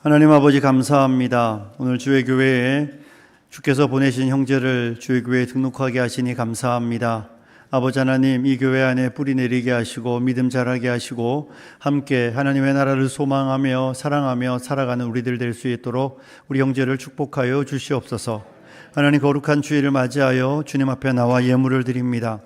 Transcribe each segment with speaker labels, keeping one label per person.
Speaker 1: 하나님 아버지 감사합니다. 오늘 주의 교회에 주께서 보내신 형제를 주의 교회에 등록하게 하시니 감사합니다. 아버지 하나님, 이 교회 안에 뿌리 내리게 하시고 믿음 자라게 하시고 함께 하나님의 나라를 소망하며 사랑하며 살아가는 우리들 될 수 있도록 우리 형제를 축복하여 주시옵소서. 하나님, 거룩한 주일을 맞이하여 주님 앞에 나와 예물을 드립니다.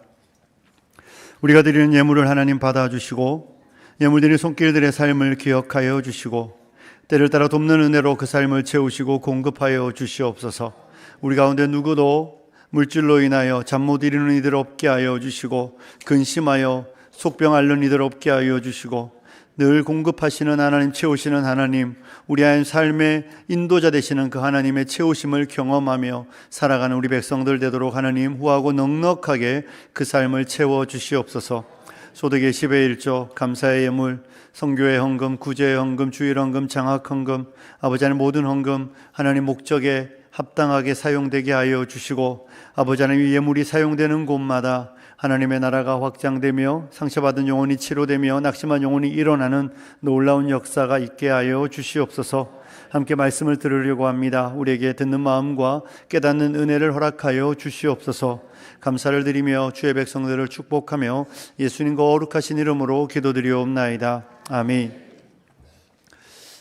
Speaker 1: 우리가 드리는 예물을 하나님 받아주시고 예물드린 손길들의 삶을 기억하여 주시고 때를 따라 돕는 은혜로 그 삶을 채우시고 공급하여 주시옵소서. 우리 가운데 누구도 물질로 인하여 잠 못 이루는 이들 없게 하여 주시고 근심하여 속병 앓는 이들 없게 하여 주시고 늘 공급하시는 하나님, 채우시는 하나님, 우리의 삶의 인도자 되시는 그 하나님의 채우심을 경험하며 살아가는 우리 백성들 되도록 하나님 후하고 넉넉하게 그 삶을 채워 주시옵소서. 소득의 10의 1조, 감사의 예물, 성교의 헌금, 구제의 헌금, 주일 헌금, 장학 헌금, 아버지 하나님 모든 헌금 하나님 목적에 합당하게 사용되게 하여 주시고 아버지 하나님 이 예물이 사용되는 곳마다 하나님의 나라가 확장되며 상처받은 영혼이 치료되며 낙심한 영혼이 일어나는 놀라운 역사가 있게 하여 주시옵소서. 함께 말씀을 들으려고 합니다. 우리에게 듣는 마음과 깨닫는 은혜를 허락하여 주시옵소서. 감사를 드리며 주의 백성들을 축복하며 예수님과 거룩하신 이름으로 기도드리옵나이다. 아멘.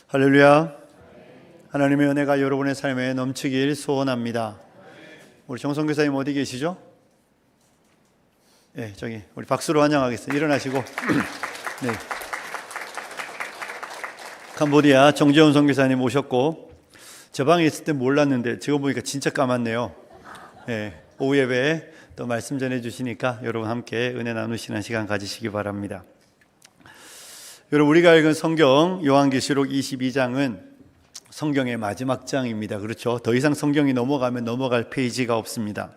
Speaker 1: 할렐루야. 하나님의 은혜가 여러분의 삶에 넘치길 소원합니다. 우리 정성교사님 어디 계시죠? 네, 저기 우리 박수로 환영하겠습니다. 일어나시고. 네. 캄보디아 정재훈 선교사님 오셨고 저 방에 있을 때 몰랐는데 지금 보니까 진짜 까맣네요. 네, 오후 예배에 또 말씀 전해주시니까 여러분 함께 은혜 나누시는 시간 가지시기 바랍니다. 여러분, 우리가 읽은 성경 요한계시록 22장은 성경의 마지막 장입니다. 그렇죠? 더 이상 성경이 넘어가면 넘어갈 페이지가 없습니다.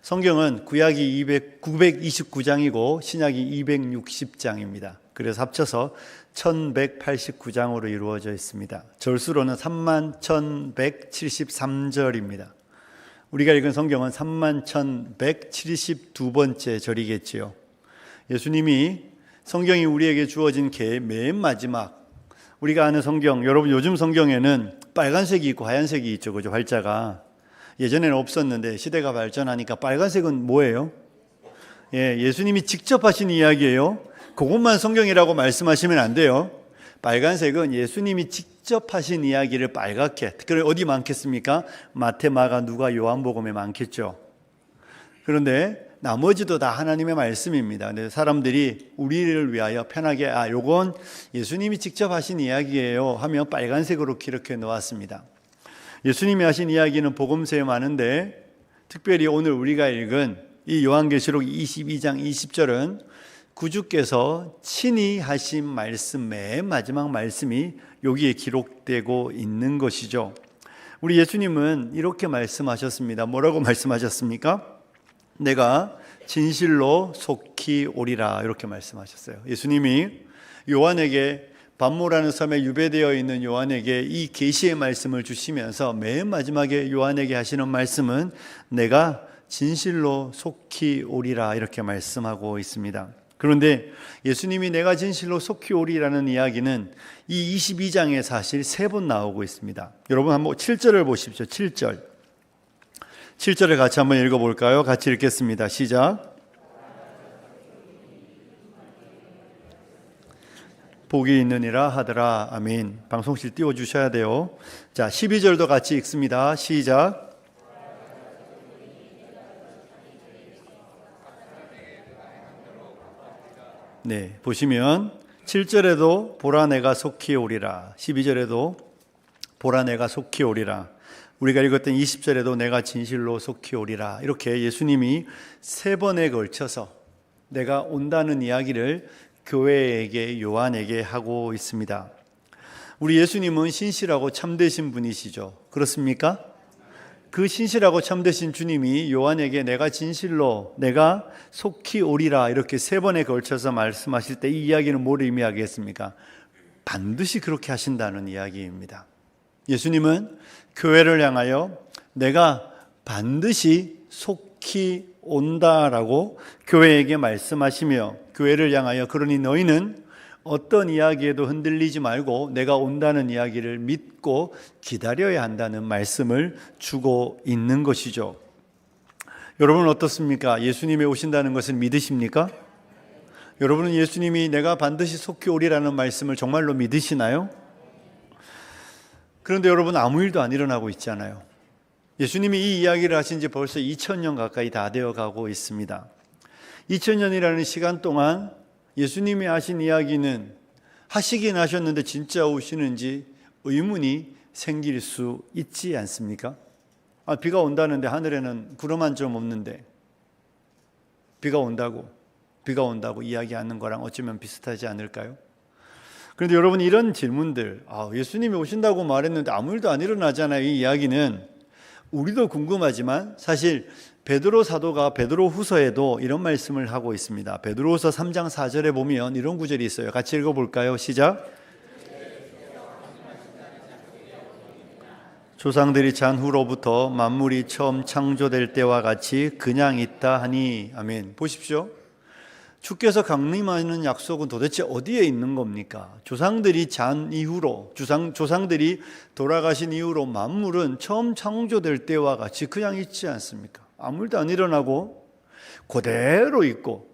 Speaker 1: 성경은 구약이 929장이고 신약이 260장입니다. 그래서 합쳐서 1189장으로 이루어져 있습니다. 절수로는 31,173절입니다. 우리가 읽은 성경은 31,172번째 절이겠지요. 예수님이 성경이 우리에게 주어진 맨 마지막, 우리가 아는 성경, 여러분 요즘 성경에는 빨간색이 있고 하얀색이 있죠. 그죠? 활자가. 예전에는 없었는데 시대가 발전하니까 빨간색은 뭐예요? 예수님이 직접 하신 이야기예요. 그것만 성경이라고 말씀하시면 안 돼요. 빨간색은 예수님이 직접 하신 이야기를 빨갛게, 특별히 어디 많겠습니까? 마태, 마가, 누가, 요한복음에 많겠죠. 그런데 나머지도 다 하나님의 말씀입니다. 근데 사람들이 우리를 위하여 편하게 요건 예수님이 직접 하신 이야기예요 하며 빨간색으로 기록해 놓았습니다. 예수님이 하신 이야기는 복음서에 많은데 특별히 오늘 우리가 읽은 이 요한계시록 22장 20절은 구주께서 친히 하신 말씀, 맨 마지막 말씀이 여기에 기록되고 있는 것이죠. 우리 예수님은 이렇게 말씀하셨습니다. 뭐라고 말씀하셨습니까? 내가 진실로 속히 오리라, 이렇게 말씀하셨어요. 예수님이 요한에게 반모라는 섬에 유배되어 있는 요한에게 이 계시의 말씀을 주시면서 맨 마지막에 요한에게 하시는 말씀은 내가 진실로 속히 오리라, 이렇게 말씀하고 있습니다. 그런데 예수님이 내가 진실로 속히 오리라는 이야기는 이 22장에 사실 3번 나오고 있습니다. 여러분 한번 7절을 보십시오. 7절을 같이 한번 읽어볼까요? 같이 읽겠습니다. 시작. 복이 있느니라 하더라. 아멘. 방송실 띄워주셔야 돼요. 자, 12절도 같이 읽습니다. 시작. 네, 보시면 7절에도 보라 내가 속히 오리라, 12절에도 보라 내가 속히 오리라, 우리가 읽었던 20절에도 내가 진실로 속히 오리라, 이렇게 예수님이 3번에 걸쳐서 내가 온다는 이야기를 교회에게, 요한에게 하고 있습니다. 우리 예수님은 신실하고 참되신 분이시죠. 그렇습니까? 그 신실하고 참되신 주님이 요한에게 내가 진실로, 내가 속히 오리라, 이렇게 3번에 걸쳐서 말씀하실 때 이 이야기는 뭘 의미하겠습니까? 반드시 그렇게 하신다는 이야기입니다. 예수님은 교회를 향하여 내가 반드시 속히 온다라고 교회에게 말씀하시며 교회를 향하여 그러니 너희는 어떤 이야기에도 흔들리지 말고 내가 온다는 이야기를 믿고 기다려야 한다는 말씀을 주고 있는 것이죠. 여러분은 어떻습니까? 예수님이 오신다는 것을 믿으십니까? 여러분은 예수님이 내가 반드시 속히 오리라는 말씀을 정말로 믿으시나요? 그런데 여러분, 아무 일도 안 일어나고 있잖아요. 예수님이 이 이야기를 하신 지 벌써 2000년 가까이 다 되어 가고 있습니다. 2000년이라는 시간 동안 예수님이 하신 이야기는 하시긴 하셨는데 진짜 오시는지 의문이 생길 수 있지 않습니까? 비가 온다는데 하늘에는 구름 한 점 없는데 비가 온다고 이야기하는 거랑 어쩌면 비슷하지 않을까요? 그런데 여러분, 이런 질문들, 예수님이 오신다고 말했는데 아무 일도 안 일어나잖아요. 이 이야기는 우리도 궁금하지만 사실 베드로 사도가 베드로 후서에도 이런 말씀을 하고 있습니다. 베드로후서 3장 4절에 보면 이런 구절이 있어요. 같이 읽어볼까요? 시작. 조상들이 잔 후로부터 만물이 처음 창조될 때와 같이 그냥 있다 하니. 아멘. 보십시오. 주께서 강림하는 약속은 도대체 어디에 있는 겁니까? 조상들이 잔 이후로, 조상들이 돌아가신 이후로 만물은 처음 창조될 때와 같이 그냥 있지 않습니까? 아무 일도 안 일어나고 그대로 있고,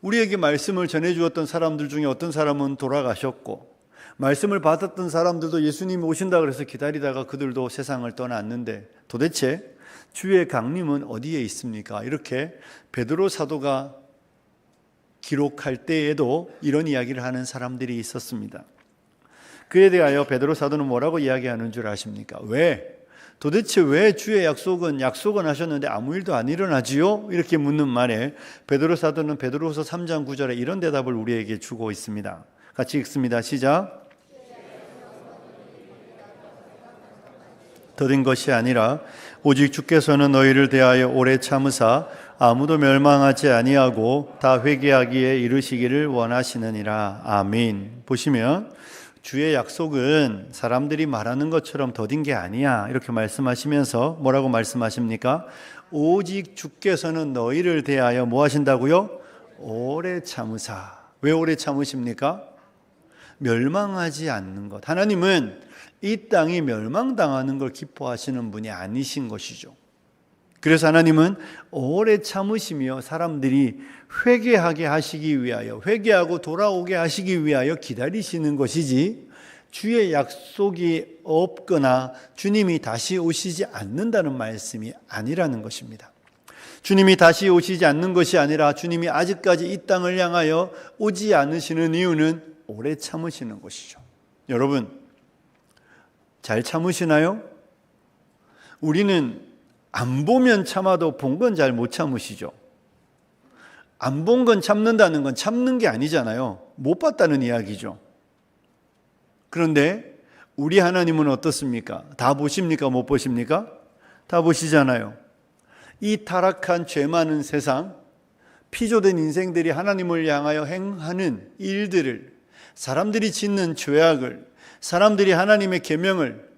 Speaker 1: 우리에게 말씀을 전해주었던 사람들 중에 어떤 사람은 돌아가셨고, 말씀을 받았던 사람들도 예수님이 오신다 그래서 기다리다가 그들도 세상을 떠났는데 도대체 주의 강림은 어디에 있습니까? 이렇게 베드로 사도가 기록할 때에도 이런 이야기를 하는 사람들이 있었습니다. 그에 대하여 베드로 사도는 뭐라고 이야기하는 줄 아십니까? 도대체 왜 주의 약속은 하셨는데 아무 일도 안 일어나지요? 이렇게 묻는 말에 베드로 사도는 베드로후서 3장 9절에 이런 대답을 우리에게 주고 있습니다. 같이 읽습니다. 시작. 더딘 것이 아니라 오직 주께서는 너희를 대하여 오래 참으사 아무도 멸망하지 아니하고 다 회개하기에 이르시기를 원하시느니라. 아멘. 보시면 주의 약속은 사람들이 말하는 것처럼 더딘 게 아니야, 이렇게 말씀하시면서 뭐라고 말씀하십니까? 오직 주께서는 너희를 대하여 뭐 하신다고요? 오래 참으사. 왜 오래 참으십니까? 멸망하지 않는 것. 하나님은 이 땅이 멸망당하는 걸 기뻐하시는 분이 아니신 것이죠. 그래서 하나님은 오래 참으시며 사람들이 회개하게 하시기 위하여, 회개하고 돌아오게 하시기 위하여 기다리시는 것이지, 주의 약속이 없거나 주님이 다시 오시지 않는다는 말씀이 아니라는 것입니다. 주님이 다시 오시지 않는 것이 아니라 주님이 아직까지 이 땅을 향하여 오지 않으시는 이유는 오래 참으시는 것이죠. 여러분, 잘 참으시나요? 우리는 안 보면 참아도 본 건 잘 못 참으시죠. 안 본 건 참는다는 건 참는 게 아니잖아요. 못 봤다는 이야기죠. 그런데 우리 하나님은 어떻습니까? 다 보십니까? 못 보십니까? 다 보시잖아요. 이 타락한 죄 많은 세상, 피조된 인생들이 하나님을 향하여 행하는 일들을, 사람들이 짓는 죄악을, 사람들이 하나님의 계명을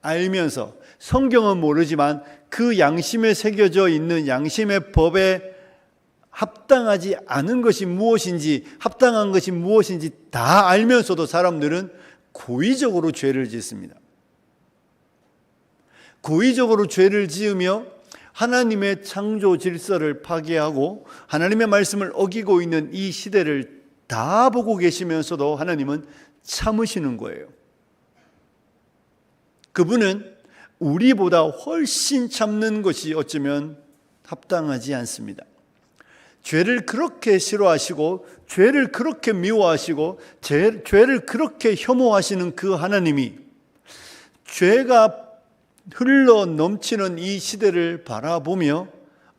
Speaker 1: 알면서 성경은 모르지만 그 양심에 새겨져 있는 양심의 법에 합당하지 않은 것이 무엇인지, 합당한 것이 무엇인지 다 알면서도 사람들은 고의적으로 죄를 짓습니다. 고의적으로 죄를 지으며 하나님의 창조 질서를 파괴하고 하나님의 말씀을 어기고 있는 이 시대를 다 보고 계시면서도 하나님은 참으시는 거예요. 그분은 우리보다 훨씬 참는 것이 어쩌면 합당하지 않습니다. 죄를 그렇게 싫어하시고 죄를 그렇게 미워하시고 죄를 그렇게 혐오하시는 그 하나님이 죄가 흘러 넘치는 이 시대를 바라보며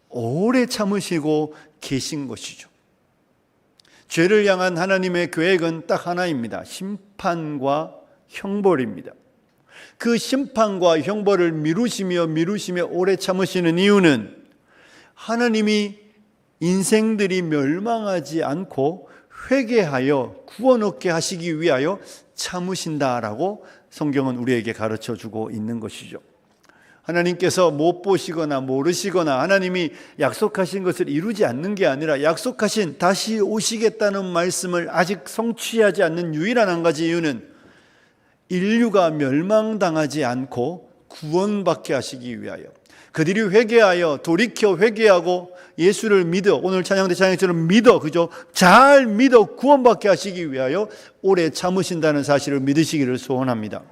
Speaker 1: 오래 참으시고 계신 것이죠. 죄를 향한 하나님의 계획은 딱 하나입니다. 심판과 형벌입니다. 그 심판과 형벌을 미루시며 오래 참으시는 이유는 하나님이 인생들이 멸망하지 않고 회개하여 구원 얻게 하시기 위하여 참으신다라고 성경은 우리에게 가르쳐 주고 있는 것이죠. 하나님께서 못 보시거나 모르시거나 하나님이 약속하신 것을 이루지 않는 게 아니라 약속하신 다시 오시겠다는 말씀을 아직 성취하지 않는 유일한 한 가지 이유는 인류가 멸망당하지 않고 구원받게 하시기 위하여, 그들이 회개하여 돌이켜 회개하고 예수를 믿어, 오늘 찬양대 찬양처럼 믿어, 그죠? 잘 믿어 구원받게 하시기 위하여 오래 참으신다는 사실을 믿으시기를 소원합니다.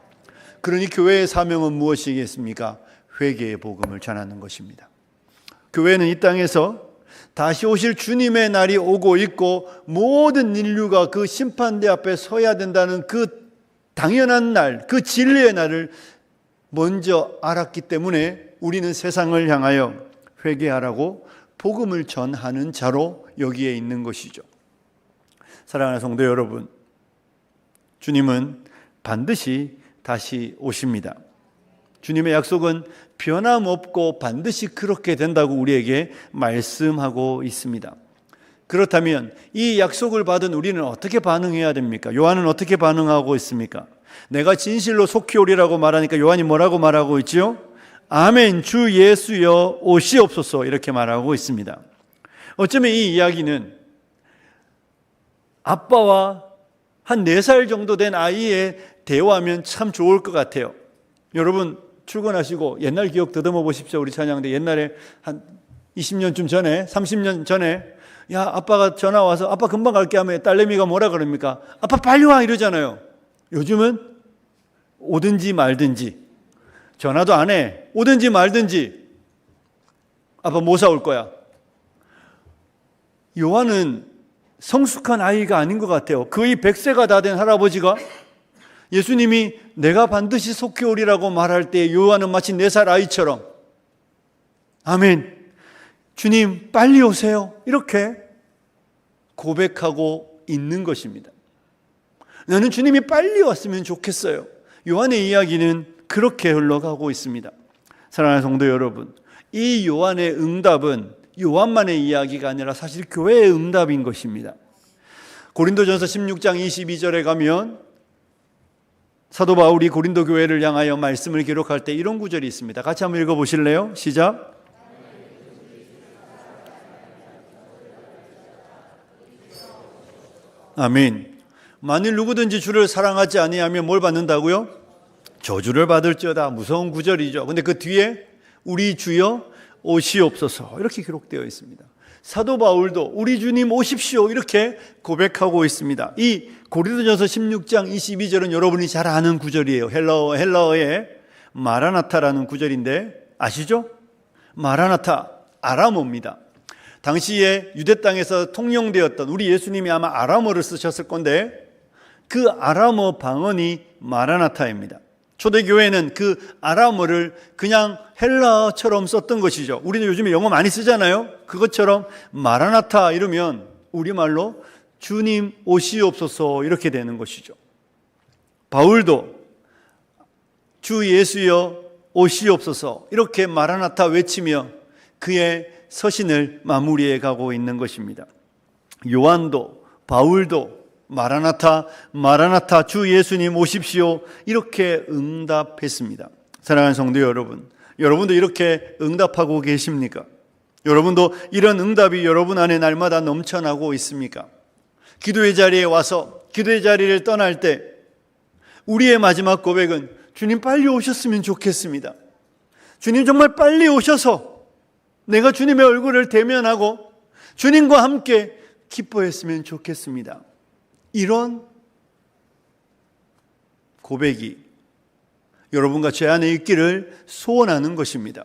Speaker 1: 그러니 교회의 사명은 무엇이겠습니까? 회개의 복음을 전하는 것입니다. 교회는 이 땅에서 다시 오실 주님의 날이 오고 있고 모든 인류가 그 심판대 앞에 서야 된다는 그 당연한 날, 그 진리의 날을 먼저 알았기 때문에 우리는 세상을 향하여 회개하라고 복음을 전하는 자로 여기에 있는 것이죠. 사랑하는 성도 여러분, 주님은 반드시 다시 오십니다. 주님의 약속은 변함없고 반드시 그렇게 된다고 우리에게 말씀하고 있습니다. 그렇다면 이 약속을 받은 우리는 어떻게 반응해야 됩니까? 요한은 어떻게 반응하고 있습니까? 내가 진실로 속히 오리라고 말하니까 요한이 뭐라고 말하고 있지요? 아멘, 주 예수여 오시옵소서, 이렇게 말하고 있습니다. 어쩌면 이 이야기는 아빠와 한 4살 정도 된 아이의 대화하면 참 좋을 것 같아요. 여러분 출근하시고 옛날 기억 더듬어 보십시오. 우리 찬양대 옛날에 한 20년쯤 전에, 30년 전에 야, 아빠가 전화 와서 아빠 금방 갈게 하면 딸내미가 뭐라 그럽니까? 아빠 빨리 와, 이러잖아요. 요즘은 오든지 말든지, 전화도 안 해, 오든지 말든지, 아빠 뭐 사올 거야? 요한은 성숙한 아이가 아닌 것 같아요. 거의 100세가 다 된 할아버지가 예수님이 내가 반드시 속히 오리라고 말할 때 요한은 마치 4살 아이처럼 아멘, 주님 빨리 오세요, 이렇게 고백하고 있는 것입니다. 나는 주님이 빨리 왔으면 좋겠어요. 요한의 이야기는 그렇게 흘러가고 있습니다. 사랑하는 성도 여러분, 이 요한의 응답은 요한만의 이야기가 아니라 사실 교회의 응답인 것입니다. 고린도전서 16장 22절에 가면 사도 바울이 고린도 교회를 향하여 말씀을 기록할 때 이런 구절이 있습니다. 같이 한번 읽어보실래요? 시작. 아멘. 만일 누구든지 주를 사랑하지 아니하면 뭘 받는다고요? 저주를 받을지어다. 무서운 구절이죠. 근데 그 뒤에 우리 주여 오시옵소서, 이렇게 기록되어 있습니다. 사도 바울도 우리 주님 오십시오, 이렇게 고백하고 있습니다. 이 고린도전서 16장 22절은 여러분이 잘 아는 구절이에요. 헬라어의 마라나타라는 구절인데 아시죠? 마라나타, 아람어입니다. 당시에 유대 땅에서 통용되었던, 우리 예수님이 아마 아람어를 쓰셨을 건데 그 아람어 방언이 마라나타입니다. 초대교회는 그 아람어를 그냥 헬라어처럼 썼던 것이죠. 우리는 요즘에 영어 많이 쓰잖아요. 그것처럼 마라나타 이러면 우리말로 주님 오시옵소서, 이렇게 되는 것이죠. 바울도 주 예수여 오시옵소서, 이렇게 마라나타 외치며 그의 서신을 마무리해 가고 있는 것입니다. 요한도 바울도 마라나타, 마라나타, 주 예수님 오십시오, 이렇게 응답했습니다. 사랑하는 성도 여러분, 여러분도 이렇게 응답하고 계십니까? 여러분도 이런 응답이 여러분 안에 날마다 넘쳐나고 있습니까? 기도의 자리에 와서 기도의 자리를 떠날 때 우리의 마지막 고백은 주님 빨리 오셨으면 좋겠습니다. 주님 정말 빨리 오셔서 내가 주님의 얼굴을 대면하고 주님과 함께 기뻐했으면 좋겠습니다. 이런 고백이 여러분과 제 안에 있기를 소원하는 것입니다.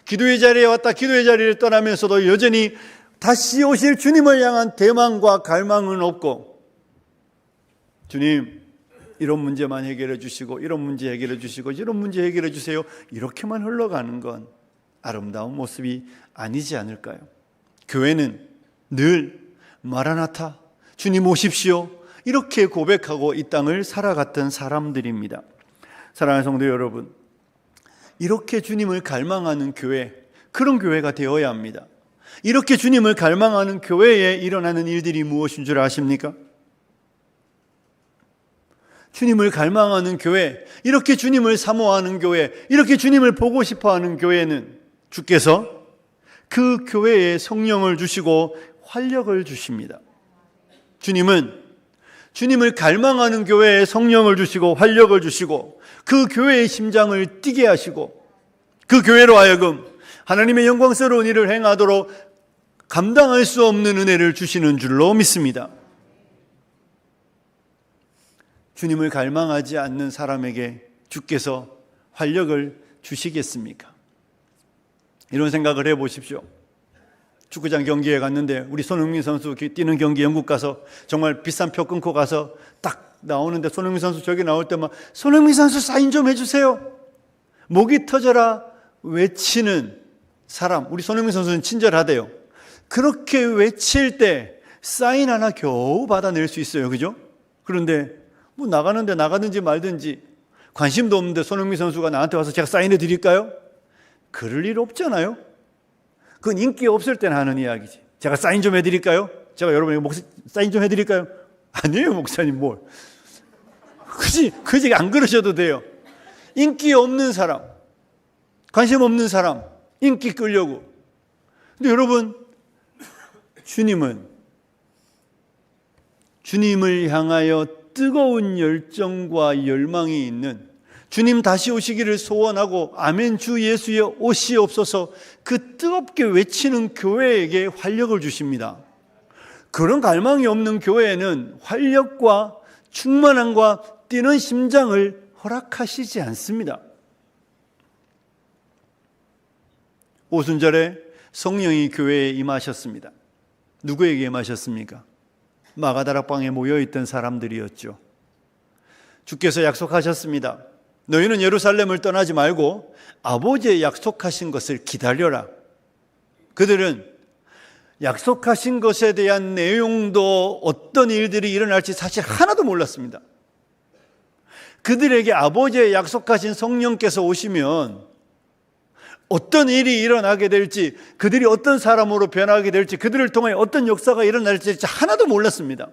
Speaker 1: 기도의 자리에 왔다 기도의 자리를 떠나면서도 여전히 다시 오실 주님을 향한 대망과 갈망은 없고, 주님 이런 문제만 해결해 주시고 이런 문제 해결해 주시고 이런 문제 해결해 주세요, 이렇게만 흘러가는 건 아름다운 모습이 아니지 않을까요? 교회는 늘 마라나타, 주님 오십시오, 이렇게 고백하고 이 땅을 살아갔던 사람들입니다. 사랑하는 성도 여러분, 이렇게 주님을 갈망하는 교회, 그런 교회가 되어야 합니다. 이렇게 주님을 갈망하는 교회에 일어나는 일들이 무엇인 줄 아십니까? 주님을 갈망하는 교회, 이렇게 주님을 사모하는 교회, 이렇게 주님을 보고 싶어하는 교회는 주께서 그 교회에 성령을 주시고 활력을 주십니다. 주님은 주님을 갈망하는 교회에 성령을 주시고 활력을 주시고 그 교회의 심장을 뛰게 하시고 그 교회로 하여금 하나님의 영광스러운 일을 행하도록 감당할 수 없는 은혜를 주시는 줄로 믿습니다. 주님을 갈망하지 않는 사람에게 주께서 활력을 주시겠습니까? 이런 생각을 해보십시오. 축구장 경기에 갔는데 우리 손흥민 선수 뛰는 경기 영국 가서 정말 비싼 표 끊고 가서 딱 나오는데 손흥민 선수 저기 나올 때만 손흥민 선수 사인 좀 해주세요. 목이 터져라 외치는 사람, 우리 손흥민 선수는 친절하대요. 그렇게 외칠 때 사인 하나 겨우 받아낼 수 있어요. 그죠? 그런데 뭐 나가는데 나가든지 말든지 관심도 없는데 손흥민 선수가 나한테 와서 제가 사인해 드릴까요? 그럴 일 없잖아요. 그건 인기 없을 때는 하는 이야기지. 제가 사인 좀 해드릴까요? 제가 여러분에게 사인 좀 해드릴까요? 아니에요, 목사님 뭘. 굳이 안 그러셔도 돼요. 인기 없는 사람, 관심 없는 사람, 인기 끌려고. 근데 여러분, 주님을 향하여 뜨거운 열정과 열망이 있는, 주님 다시 오시기를 소원하고 아멘 주 예수여 오시옵소서 그 뜨겁게 외치는 교회에게 활력을 주십니다. 그런 갈망이 없는 교회에는 활력과 충만함과 뛰는 심장을 허락하시지 않습니다. 오순절에 성령이 교회에 임하셨습니다. 누구에게 임하셨습니까? 마가다락방에 모여있던 사람들이었죠. 주께서 약속하셨습니다. 너희는 예루살렘을 떠나지 말고 아버지의 약속하신 것을 기다려라. 그들은 약속하신 것에 대한 내용도 어떤 일들이 일어날지 사실 하나도 몰랐습니다. 그들에게 아버지의 약속하신 성령께서 오시면 어떤 일이 일어나게 될지, 그들이 어떤 사람으로 변하게 될지, 그들을 통해 어떤 역사가 일어날지 하나도 몰랐습니다.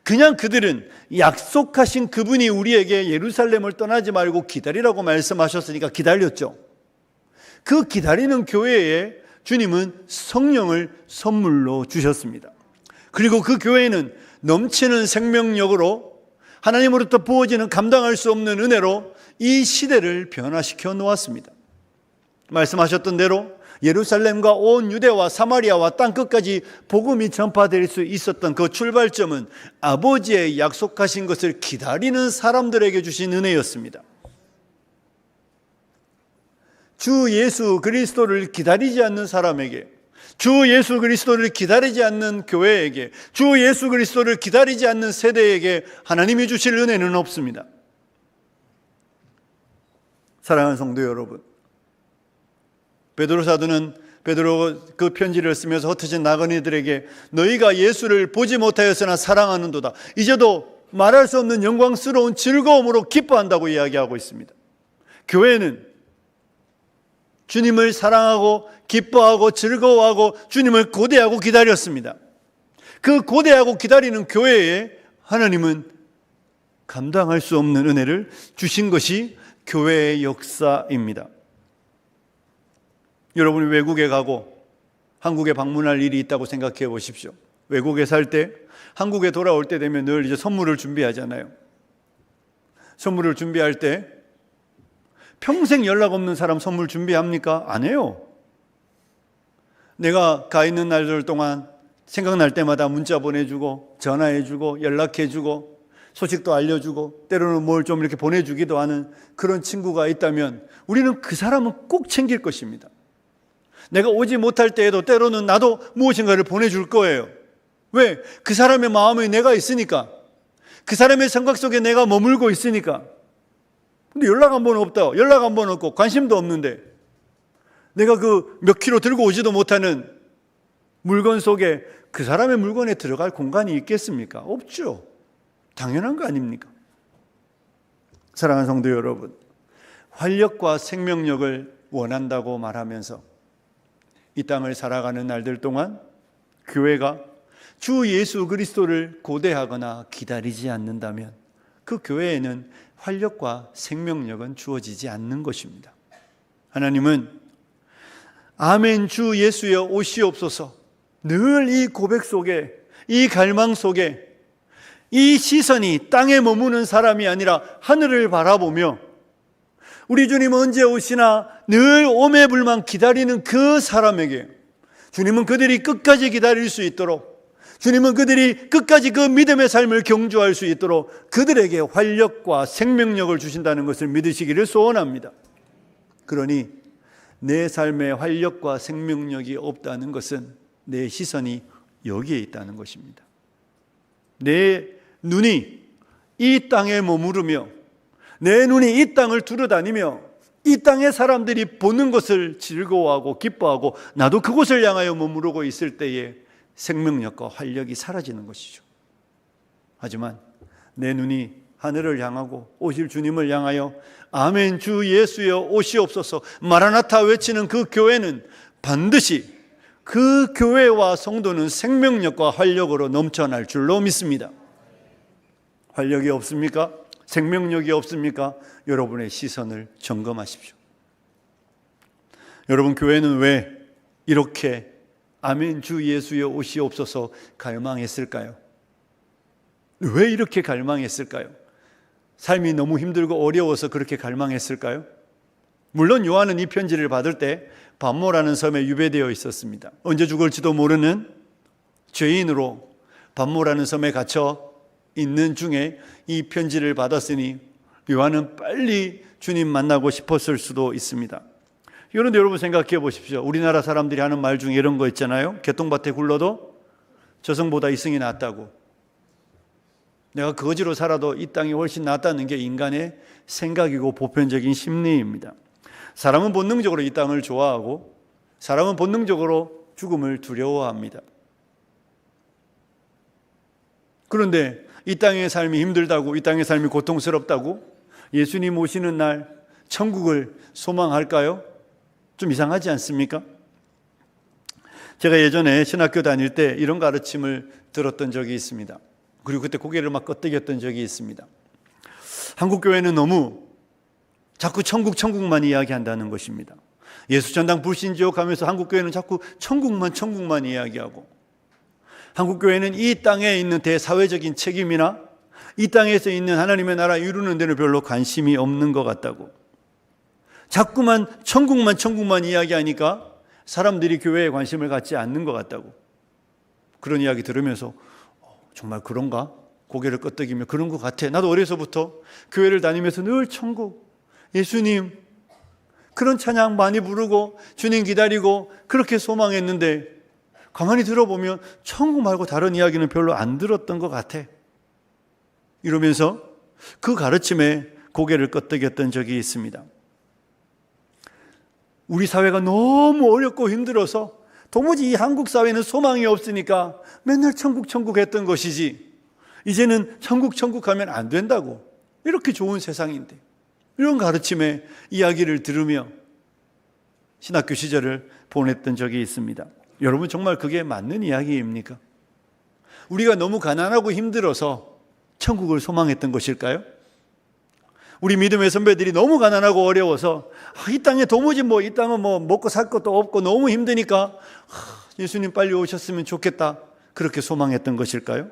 Speaker 1: 그냥 그들은 약속하신 그분이 우리에게 예루살렘을 떠나지 말고 기다리라고 말씀하셨으니까 기다렸죠. 그 기다리는 교회에 주님은 성령을 선물로 주셨습니다. 그리고 그 교회는 넘치는 생명력으로 하나님으로부터 부어지는 감당할 수 없는 은혜로 이 시대를 변화시켜 놓았습니다. 말씀하셨던 대로 예루살렘과 온 유대와 사마리아와 땅끝까지 복음이 전파될 수 있었던 그 출발점은 아버지의 약속하신 것을 기다리는 사람들에게 주신 은혜였습니다. 주 예수 그리스도를 기다리지 않는 사람에게, 주 예수 그리스도를 기다리지 않는 교회에게, 주 예수 그리스도를 기다리지 않는 세대에게 하나님이 주실 은혜는 없습니다. 사랑하는 성도 여러분, 베드로 사도는 베드로 그 편지를 쓰면서 흩어진 나그네들에게 너희가 예수를 보지 못하였으나 사랑하는도다. 이제도 말할 수 없는 영광스러운 즐거움으로 기뻐한다고 이야기하고 있습니다. 교회는 주님을 사랑하고 기뻐하고 즐거워하고 주님을 고대하고 기다렸습니다. 그 고대하고 기다리는 교회에 하나님은 감당할 수 없는 은혜를 주신 것이 교회의 역사입니다. 여러분이 외국에 가고 한국에 방문할 일이 있다고 생각해 보십시오. 외국에 살 때 한국에 돌아올 때 되면 늘 이제 선물을 준비하잖아요. 선물을 준비할 때 평생 연락 없는 사람 선물 준비합니까? 안 해요. 내가 가 있는 날들 동안 생각날 때마다 문자 보내주고 전화해주고 연락해주고 소식도 알려주고 때로는 뭘 좀 이렇게 보내주기도 하는 그런 친구가 있다면 우리는 그 사람은 꼭 챙길 것입니다. 내가 오지 못할 때에도 때로는 나도 무엇인가를 보내줄 거예요. 왜? 그 사람의 마음에 내가 있으니까, 그 사람의 생각 속에 내가 머물고 있으니까. 근데 연락 한 번 없다, 연락 한 번 없고 관심도 없는데 내가 그 몇 킬로 들고 오지도 못하는 물건 속에 그 사람의 물건에 들어갈 공간이 있겠습니까? 없죠. 당연한 거 아닙니까? 사랑하는 성도 여러분, 활력과 생명력을 원한다고 말하면서 이 땅을 살아가는 날들 동안 교회가 주 예수 그리스도를 고대하거나 기다리지 않는다면 그 교회에는 활력과 생명력은 주어지지 않는 것입니다. 하나님은 아멘 주 예수여 오시옵소서, 늘 이 고백 속에, 이 갈망 속에 이 시선이 땅에 머무는 사람이 아니라 하늘을 바라보며 우리 주님 언제 오시나 늘 오매불망 기다리는 그 사람에게 주님은 그들이 끝까지 기다릴 수 있도록, 주님은 그들이 끝까지 그 믿음의 삶을 경주할 수 있도록 그들에게 활력과 생명력을 주신다는 것을 믿으시기를 소원합니다. 그러니 내 삶에 활력과 생명력이 없다는 것은 내 시선이 여기에 있다는 것입니다. 내 눈이 이 땅에 머무르며 내 눈이 이 땅을 두루다니며 이 땅의 사람들이 보는 것을 즐거워하고 기뻐하고 나도 그곳을 향하여 머무르고 있을 때에 생명력과 활력이 사라지는 것이죠. 하지만 내 눈이 하늘을 향하고 오실 주님을 향하여 아멘 주 예수여 오시옵소서 마라나타 외치는 그 교회는 반드시 그 교회와 성도는 생명력과 활력으로 넘쳐날 줄로 믿습니다. 활력이 없습니까? 생명력이 없습니까? 여러분의 시선을 점검하십시오. 여러분, 교회는 왜 이렇게 아멘 주 예수여 오시옵소서 갈망했을까요? 왜 이렇게 갈망했을까요? 삶이 너무 힘들고 어려워서 그렇게 갈망했을까요? 물론 요한은 이 편지를 받을 때 pat모라는 섬에 유배되어 있었습니다. 언제 죽을지도 모르는 죄인으로 pat모라는 섬에 갇혀 있는 중에 이 편지를 받았으니 요한은 빨리 주님 만나고 싶었을 수도 있습니다. 그런데 여러분 생각해 보십시오. 우리나라 사람들이 하는 말 중에 이런 거 있잖아요. 개똥밭에 굴러도 저승보다 이승이 낫다고. 내가 거지로 살아도 이 땅이 훨씬 낫다는 게 인간의 생각이고 보편적인 심리입니다. 사람은 본능적으로 이 땅을 좋아하고 사람은 본능적으로 죽음을 두려워합니다. 그런데 이 땅의 삶이 힘들다고, 이 땅의 삶이 고통스럽다고 예수님 오시는 날 천국을 소망할까요? 좀 이상하지 않습니까? 제가 예전에 신학교 다닐 때 이런 가르침을 들었던 적이 있습니다. 그리고 그때 고개를 막 끄덕였던 적이 있습니다. 한국 교회는 너무 자꾸 천국만 이야기한다는 것입니다. 예수 전당 불신지옥 하면서 한국 교회는 자꾸 천국만 이야기하고, 한국 교회는 이 땅에 있는 대사회적인 책임이나 이 땅에서 있는 하나님의 나라 이루는 데는 별로 관심이 없는 것 같다고, 자꾸만 천국만 이야기하니까 사람들이 교회에 관심을 갖지 않는 것 같다고, 그런 이야기 들으면서 정말 그런가? 고개를 끄덕이며 그런 것 같아. 나도 어려서부터 교회를 다니면서 늘 천국, 예수님 그런 찬양 많이 부르고 주님 기다리고 그렇게 소망했는데 가만히 들어보면 천국 말고 다른 이야기는 별로 안 들었던 것 같아. 이러면서 그 가르침에 고개를 끄덕였던 적이 있습니다. 우리 사회가 너무 어렵고 힘들어서 도무지 이 한국 사회는 소망이 없으니까 맨날 천국 했던 것이지, 이제는 천국 하면 안 된다고, 이렇게 좋은 세상인데, 이런 가르침의 이야기를 들으며 신학교 시절을 보냈던 적이 있습니다. 여러분, 정말 그게 맞는 이야기입니까? 우리가 너무 가난하고 힘들어서 천국을 소망했던 것일까요? 우리 믿음의 선배들이 너무 가난하고 어려워서 이 땅에 도무지 이 땅은 먹고 살 것도 없고 너무 힘드니까 예수님 빨리 오셨으면 좋겠다, 그렇게 소망했던 것일까요?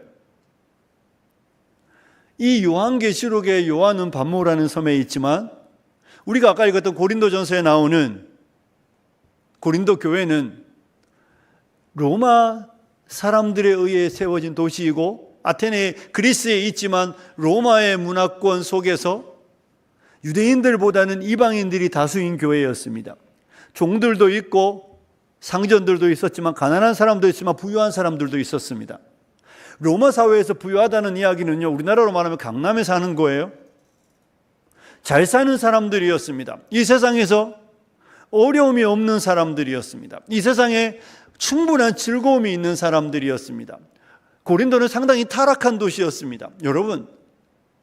Speaker 1: 이 요한계시록의 요한은 pat모라는 섬에 있지만 우리가 아까 읽었던 고린도전서에 나오는 고린도 교회는 로마 사람들에 의해 세워진 도시이고 아테네 그리스에 있지만 로마의 문화권 속에서 유대인들보다는 이방인들이 다수인 교회였습니다. 종들도 있고 상전들도 있었지만 가난한 사람도 있지만 부유한 사람들도 있었습니다. 로마 사회에서 부유하다는 이야기는요, 우리나라로 말하면 강남에 사는 거예요. 잘 사는 사람들이었습니다. 이 세상에서 어려움이 없는 사람들이었습니다. 이 세상에 충분한 즐거움이 있는 사람들이었습니다. 고린도는 상당히 타락한 도시였습니다. 여러분,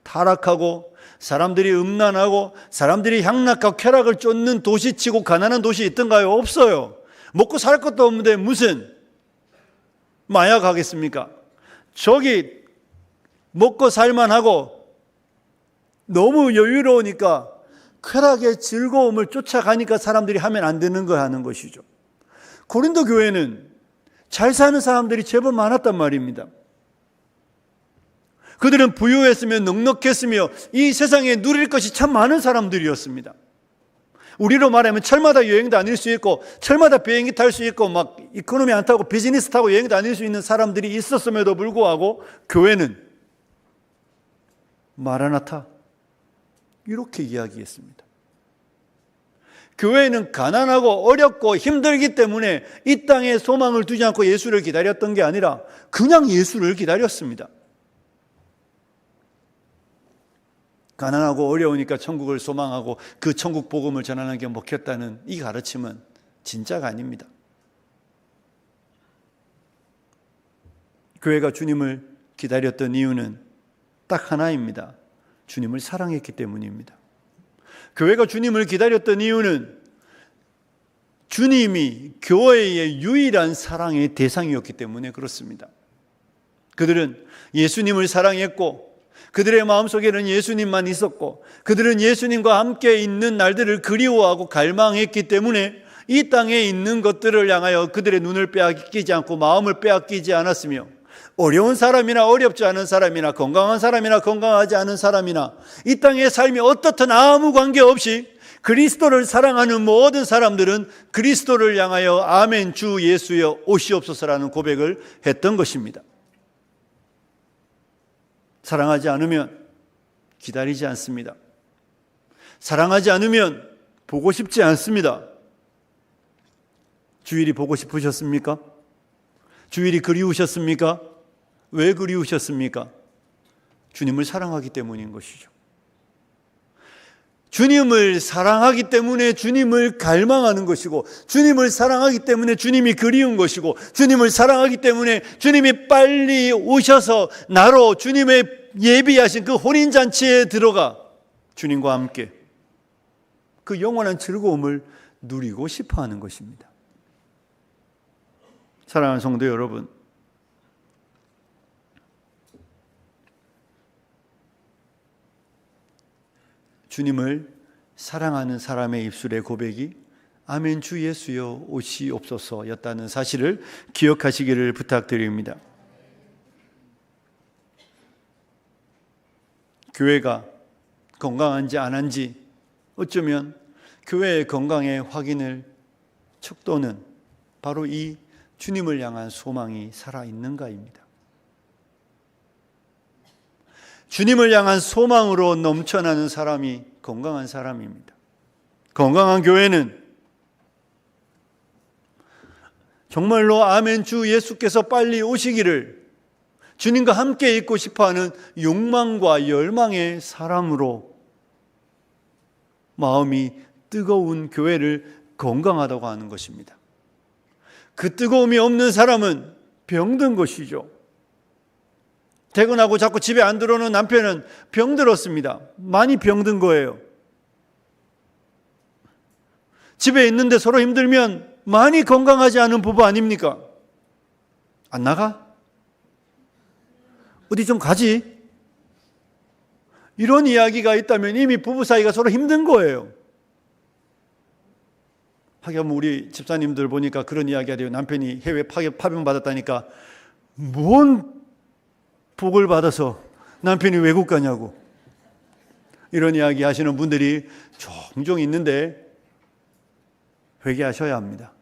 Speaker 1: 타락하고 사람들이 음란하고 사람들이 향락과 쾌락을 쫓는 도시치고 가난한 도시 있던가요? 없어요. 먹고 살 것도 없는데 무슨 마약 하겠습니까? 저기 먹고 살만하고 너무 여유로우니까 쾌락의 즐거움을 쫓아가니까 사람들이 하면 안 되는 거 하는 것이죠. 고린도 교회는 잘 사는 사람들이 제법 많았단 말입니다. 그들은 부유했으며 넉넉했으며 이 세상에 누릴 것이 참 많은 사람들이었습니다. 우리로 말하면 철마다 여행 다닐 수 있고 철마다 비행기 탈 수 있고 막 이코노미 안 타고 비즈니스 타고 여행 다닐 수 있는 사람들이 있었음에도 불구하고 교회는 마라나타 이렇게 이야기했습니다. 교회는 가난하고 어렵고 힘들기 때문에 이 땅에 소망을 두지 않고 예수를 기다렸던 게 아니라 그냥 예수를 기다렸습니다. 가난하고 어려우니까 천국을 소망하고 그 천국 복음을 전하는 게 먹혔다는 이 가르침은 진짜가 아닙니다. 교회가 주님을 기다렸던 이유는 딱 하나입니다. 주님을 사랑했기 때문입니다. 교회가 주님을 기다렸던 이유는 주님이 교회의 유일한 사랑의 대상이었기 때문에 그렇습니다. 그들은 예수님을 사랑했고 그들의 마음속에는 예수님만 있었고 그들은 예수님과 함께 있는 날들을 그리워하고 갈망했기 때문에 이 땅에 있는 것들을 향하여 그들의 눈을 빼앗기지 않고 마음을 빼앗기지 않았으며 어려운 사람이나 어렵지 않은 사람이나 건강한 사람이나 건강하지 않은 사람이나 이 땅의 삶이 어떻든 아무 관계없이 그리스도를 사랑하는 모든 사람들은 그리스도를 향하여 아멘 주 예수여 오시옵소서라는 고백을 했던 것입니다. 사랑하지 않으면 기다리지 않습니다. 사랑하지 않으면 보고 싶지 않습니다. 주일이 보고 싶으셨습니까? 주일이 그리우셨습니까? 왜 그리우셨습니까? 주님을 사랑하기 때문인 것이죠. 주님을 사랑하기 때문에 주님을 갈망하는 것이고 주님을 사랑하기 때문에 주님이 그리운 것이고 주님을 사랑하기 때문에 주님이 빨리 오셔서 나로 주님의 예비하신 그 혼인잔치에 들어가 주님과 함께 그 영원한 즐거움을 누리고 싶어하는 것입니다. 사랑하는 성도 여러분, 주님을 사랑하는 사람의 입술의 고백이 아멘 주 예수여 오시옵소서였다는 사실을 기억하시기를 부탁드립니다. 교회가 건강한지 안 한지 어쩌면 교회의 건강의 확인을 척도는 바로 이 주님을 향한 소망이 살아있는가입니다. 주님을 향한 소망으로 넘쳐나는 사람이 건강한 사람입니다. 건강한 교회는 정말로 아멘 주 예수께서 빨리 오시기를 주님과 함께 있고 싶어하는 욕망과 열망의 사람으로 마음이 뜨거운 교회를 건강하다고 하는 것입니다. 그 뜨거움이 없는 사람은 병든 것이죠. 퇴근하고 자꾸 집에 안 들어오는 남편은 병들었습니다. 많이 병든 거예요. 집에 있는데 서로 힘들면 많이 건강하지 않은 부부 아닙니까? 안 나가? 어디 좀 가지? 이런 이야기가 있다면 이미 부부 사이가 서로 힘든 거예요. 하긴 우리 집사님들 보니까 그런 이야기 하대요. 남편이 해외 파병 받았다니까 뭔 복을 받아서 남편이 외국 가냐고 이런 이야기 하시는 분들이 종종 있는데 회개하셔야 합니다.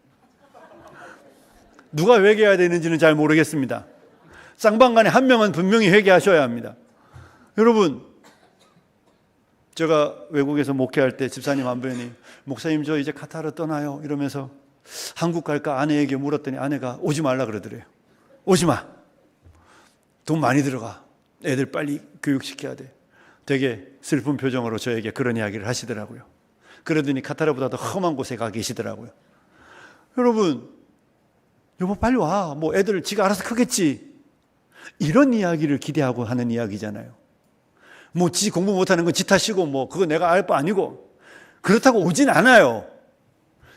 Speaker 1: 누가 회개해야 되는지는 잘 모르겠습니다. 쌍방간에 한 명은 분명히 회개하셔야 합니다. 여러분, 제가 외국에서 목회할 때 집사님 한 분이 목사님 저 이제 카타르 떠나요 이러면서 한국 갈까 아내에게 물었더니 아내가 오지 말라 그러더래요. 오지 마. 돈 많이 들어가. 애들 빨리 교육시켜야 돼. 되게 슬픈 표정으로 저에게 그런 이야기를 하시더라고요. 그러더니 카타르보다 더 험한 곳에 가 계시더라고요. 여러분, 여보 빨리 와. 뭐 애들 지가 알아서 크겠지. 이런 이야기를 기대하고 하는 이야기잖아요. 뭐 지 공부 못하는 건 지 탓이고 뭐 그거 내가 알 바 아니고 그렇다고 오진 않아요.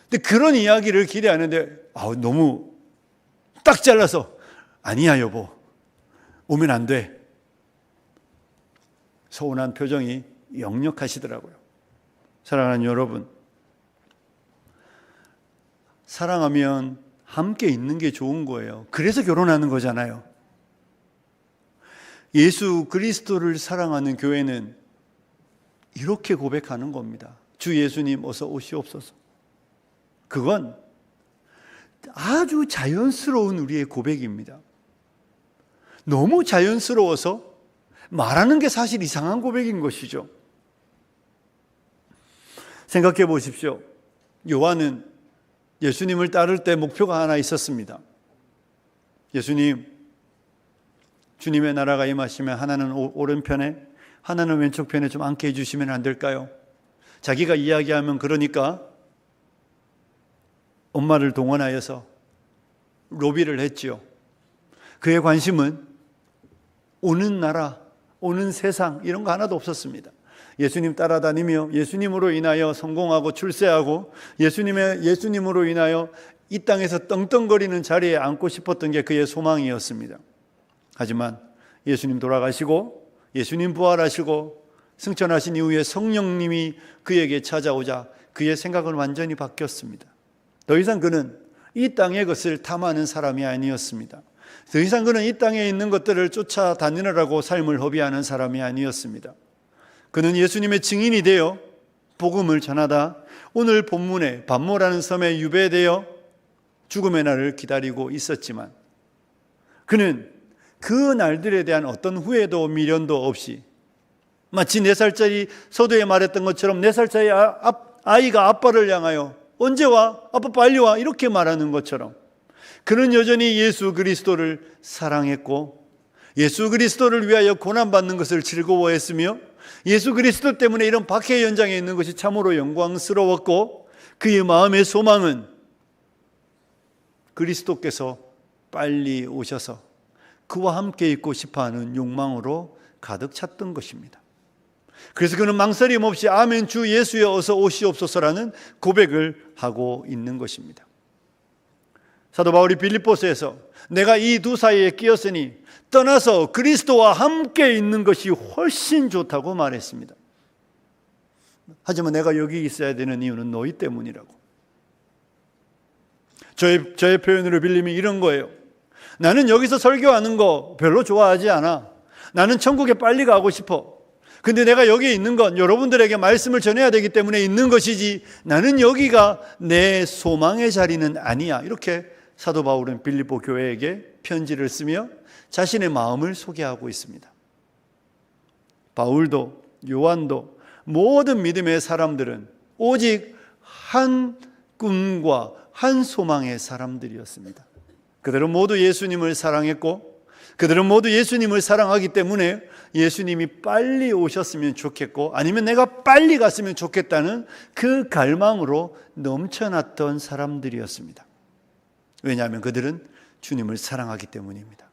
Speaker 1: 근데 그런 이야기를 기대하는데 너무 딱 잘라서 아니야 여보 오면 안 돼. 서운한 표정이 역력하시더라고요. 사랑하는 여러분, 사랑하면 함께 있는 게 좋은 거예요. 그래서 결혼하는 거잖아요. 예수 그리스도를 사랑하는 교회는 이렇게 고백하는 겁니다. 주 예수님 어서 오시옵소서. 그건 아주 자연스러운 우리의 고백입니다. 너무 자연스러워서 말하는 게 사실 이상한 고백인 것이죠. 생각해 보십시오. 요한은 예수님을 따를 때 목표가 하나 있었습니다. 예수님, 주님의 나라가 임하시면 하나는 오른편에 하나는 왼쪽 편에 좀 앉게 해주시면 안 될까요? 자기가 이야기하면 그러니까 엄마를 동원하여서 로비를 했지요. 그의 관심은 오는 나라, 오는 세상 이런 거 하나도 없었습니다. 예수님 따라다니며 예수님으로 인하여 성공하고 출세하고 예수님으로 인하여 이 땅에서 떵떵거리는 자리에 앉고 싶었던 게 그의 소망이었습니다. 하지만 예수님 돌아가시고 예수님 부활하시고 승천하신 이후에 성령님이 그에게 찾아오자 그의 생각은 완전히 바뀌었습니다. 더 이상 그는 이 땅의 것을 탐하는 사람이 아니었습니다. 더 이상 그는 이 땅에 있는 것들을 쫓아다니느라고 삶을 허비하는 사람이 아니었습니다. 그는 예수님의 증인이 되어 복음을 전하다 오늘 본문에 반모라는 섬에 유배되어 죽음의 날을 기다리고 있었지만 그는 그 날들에 대한 어떤 후회도 미련도 없이 마치 4살짜리 서두에 말했던 것처럼 4살짜리 아이가 아빠를 향하여 언제 와? 아빠 빨리 와? 이렇게 말하는 것처럼 그는 여전히 예수 그리스도를 사랑했고 예수 그리스도를 위하여 고난받는 것을 즐거워했으며 예수 그리스도 때문에 이런 박해 현장에 있는 것이 참으로 영광스러웠고 그의 마음의 소망은 그리스도께서 빨리 오셔서 그와 함께 있고 싶어하는 욕망으로 가득 찼던 것입니다. 그래서 그는 망설임 없이 아멘 주 예수여 어서 오시옵소서라는 고백을 하고 있는 것입니다. 사도 바울이 빌립보서에서 내가 이 두 사이에 끼었으니 떠나서 그리스도와 함께 있는 것이 훨씬 좋다고 말했습니다. 하지만 내가 여기 있어야 되는 이유는 너희 때문이라고. 저의 표현으로 빌리면 이런 거예요. 나는 여기서 설교하는 거 별로 좋아하지 않아. 나는 천국에 빨리 가고 싶어. 근데 내가 여기 있는 건 여러분들에게 말씀을 전해야 되기 때문에 있는 것이지 나는 여기가 내 소망의 자리는 아니야. 이렇게 사도 바울은 빌립보 교회에게 편지를 쓰며 자신의 마음을 소개하고 있습니다. 바울도 요한도 모든 믿음의 사람들은 오직 한 꿈과 한 소망의 사람들이었습니다. 그들은 모두 예수님을 사랑했고 그들은 모두 예수님을 사랑하기 때문에 예수님이 빨리 오셨으면 좋겠고 아니면 내가 빨리 갔으면 좋겠다는 그 갈망으로 넘쳐났던 사람들이었습니다. 왜냐하면 그들은 주님을 사랑하기 때문입니다.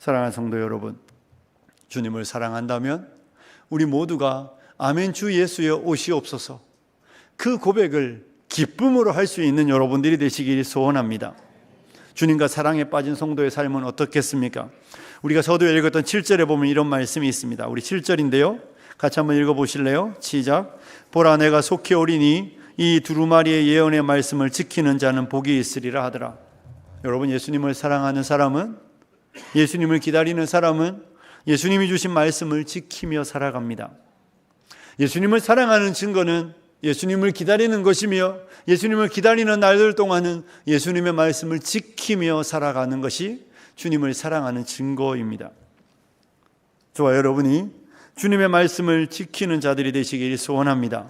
Speaker 1: 사랑하는 성도 여러분, 주님을 사랑한다면 우리 모두가 아멘 주 예수여 오시옵소서 그 고백을 기쁨으로 할 수 있는 여러분들이 되시길 소원합니다. 주님과 사랑에 빠진 성도의 삶은 어떻겠습니까? 우리가 서두에 읽었던 7절에 보면 이런 말씀이 있습니다. 우리 7절인데요. 같이 한번 읽어보실래요? 시작. 보라 내가 속히 오리니 이 두루마리의 예언의 말씀을 지키는 자는 복이 있으리라 하더라. 여러분, 예수님을 사랑하는 사람은, 예수님을 기다리는 사람은 예수님이 주신 말씀을 지키며 살아갑니다. 예수님을 사랑하는 증거는 예수님을 기다리는 것이며 예수님을 기다리는 날들 동안은 예수님의 말씀을 지키며 살아가는 것이 주님을 사랑하는 증거입니다. 저와 여러분이 주님의 말씀을 지키는 자들이 되시길 소원합니다.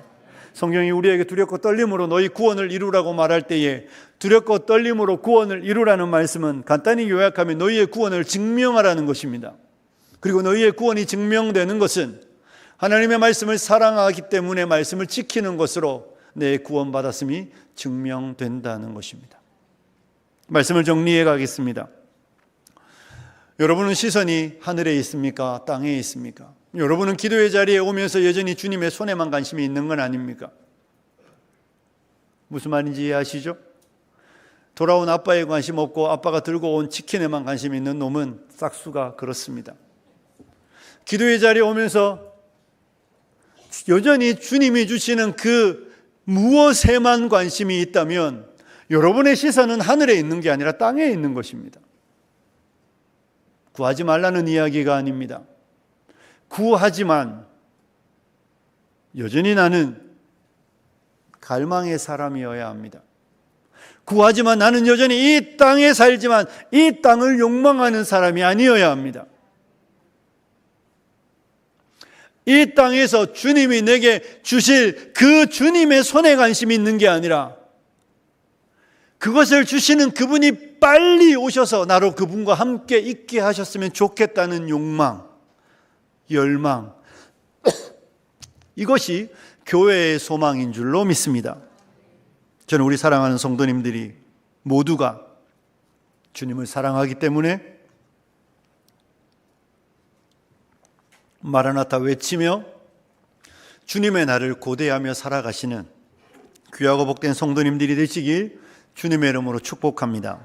Speaker 1: 성경이 우리에게 두렵고 떨림으로 너희 구원을 이루라고 말할 때에 두렵고 떨림으로 구원을 이루라는 말씀은 간단히 요약하면 너희의 구원을 증명하라는 것입니다. 그리고 너희의 구원이 증명되는 것은 하나님의 말씀을 사랑하기 때문에 말씀을 지키는 것으로 내 구원받았음이 증명된다는 것입니다. 말씀을 정리해 가겠습니다. 여러분은 시선이 하늘에 있습니까? 땅에 있습니까? 여러분은 기도의 자리에 오면서 여전히 주님의 손에만 관심이 있는 건 아닙니까? 무슨 말인지 이해하시죠? 돌아온 아빠에 관심 없고 아빠가 들고 온 치킨에만 관심 있는 놈은 싹수가 그렇습니다. 기도의 자리에 오면서 여전히 주님이 주시는 그 무엇에만 관심이 있다면 여러분의 시선은 하늘에 있는 게 아니라 땅에 있는 것입니다. 구하지 말라는 이야기가 아닙니다. 구하지만 여전히 나는 갈망의 사람이어야 합니다. 구하지만 나는 여전히 이 땅에 살지만 이 땅을 욕망하는 사람이 아니어야 합니다. 이 땅에서 주님이 내게 주실 그 주님의 손에 관심이 있는 게 아니라 그것을 주시는 그분이 빨리 오셔서 나로 그분과 함께 있게 하셨으면 좋겠다는 욕망, 열망, 이것이 교회의 소망인 줄로 믿습니다. 저는 우리 사랑하는 성도님들이 모두가 주님을 사랑하기 때문에 마라나타 외치며 주님의 날을 고대하며 살아가시는 귀하고 복된 성도님들이 되시길 주님의 이름으로 축복합니다.